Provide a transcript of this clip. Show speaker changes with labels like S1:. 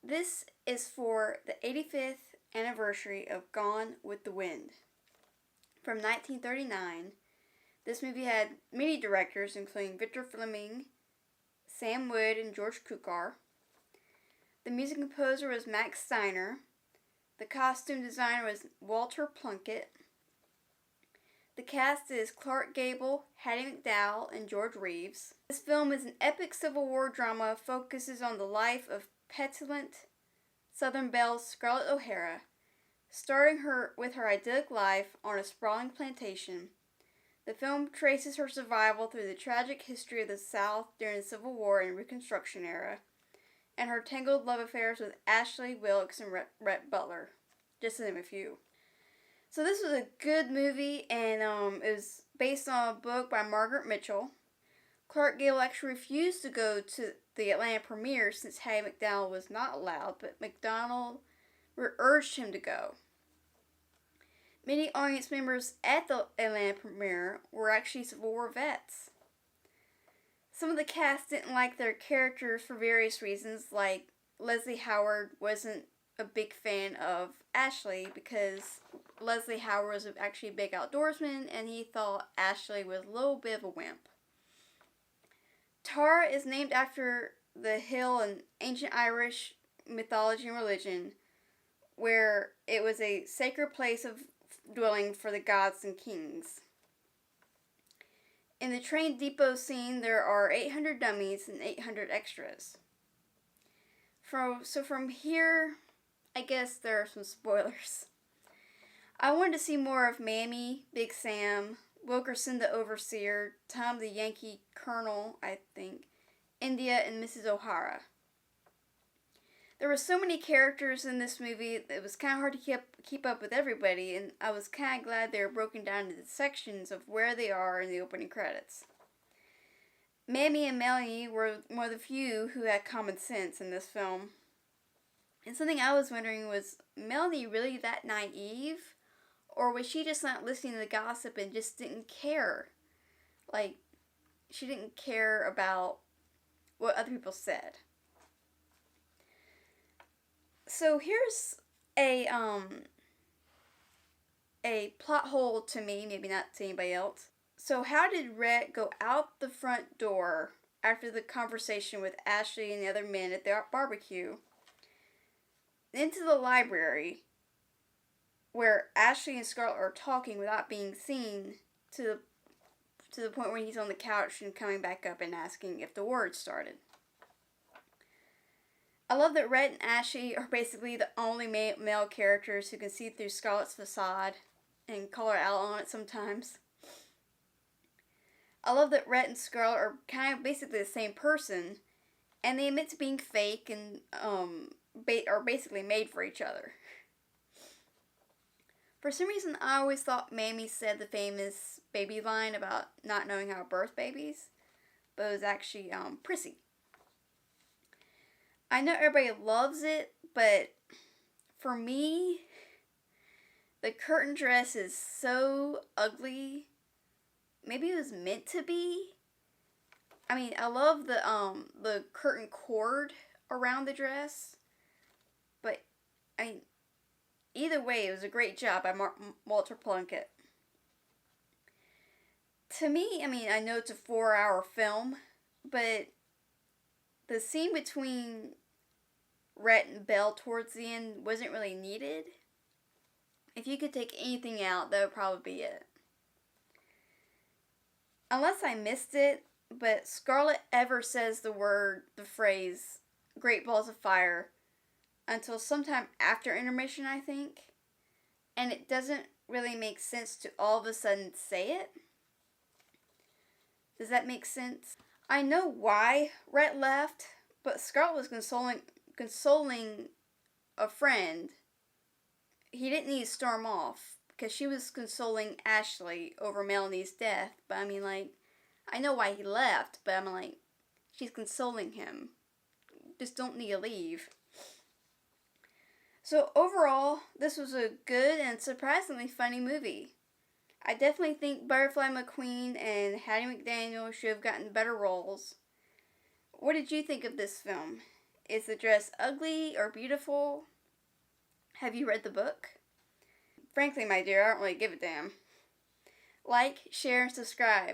S1: This is for the 85th anniversary of Gone with the Wind. From 1939, this movie had many directors, including Victor Fleming, Sam Wood, and George Cukor. The music composer was Max Steiner. The costume designer was Walter Plunket. The cast is Clark Gable, Hattie McDowell, and George Reeves. This film is an epic Civil War drama, focuses on the life of petulant Southern belle Scarlett O'Hara, starting her with her idyllic life on a sprawling plantation. The film traces her survival through the tragic history of the South during the Civil War and Reconstruction era, and her tangled love affairs with Ashley, Wilkes, and Rhett Butler, just to name a few. So this was a good movie, and it was based on a book by Margaret Mitchell. Clark Gable actually refused to go to the Atlanta premiere since Hattie McDowell was not allowed, but McDonald urged him to go. Many audience members at the Atlanta premiere were actually Civil War vets. Some of the cast didn't like their characters for various reasons, like Leslie Howard wasn't a big fan of Ashley because Leslie Howard was actually a big outdoorsman and he thought Ashley was a little bit of a wimp. Tara is named after the hill in ancient Irish mythology and religion, where it was a sacred place of dwelling for the gods and kings. In the train depot scene, there are 800 dummies and 800 extras. From here, I guess there are some spoilers. I wanted to see more of Mammy, Big Sam, Wilkerson the Overseer, Tom the Yankee Colonel, I think, India, and Mrs. O'Hara. There were so many characters in this movie, it was kind of hard to keep up with everybody, and I was kind of glad they were broken down into sections of where they are in the opening credits. Mammy and Melanie were one of the few who had common sense in this film. And something I was wondering was, Melanie really that naive? Or was she just not listening to the gossip and just didn't care? Like, she didn't care about what other people said. So here's a plot hole to me, maybe not to anybody else. So how did Rhett go out the front door after the conversation with Ashley and the other men at the barbecue into the library where Ashley and Scarlett are talking without being seen to the point where he's on the couch and coming back up and asking if the war had started? I love that Rhett and Ashley are basically the only male characters who can see through Scarlett's facade and call her out on it sometimes. I love that Rhett and Scarlett are kind of basically the same person, and they admit to being fake and are basically made for each other. For some reason, I always thought Mammy said the famous baby line about not knowing how to birth babies, but it was actually Prissy. I know everybody loves it, but for me, the curtain dress is so ugly. Maybe it was meant to be. I mean, I love the curtain cord around the dress, but I mean, either way, it was a great job by Walter Plunket. To me, I mean, I know it's a 4-hour film, but the scene between Rhett and Belle towards the end wasn't really needed. If you could take anything out, that would probably be it. Unless I missed it, but Scarlett ever says the phrase, Great Balls of Fire, until sometime after intermission, I think. And it doesn't really make sense to all of a sudden say it. Does that make sense? I know why Rhett left, but Scarlett was consoling a friend. He didn't need to storm off because she was consoling Ashley over Melanie's death. But I mean, like, I know why he left, but I'm like, she's consoling him. Just don't need to leave. So overall, this was a good and surprisingly funny movie. I definitely think Butterfly Mcqueen and Hattie McDaniel should have gotten better roles. What did you think of this film? Is the dress ugly or beautiful? Have you read the book? Frankly, my dear, I don't really give a damn. Like, share, and subscribe.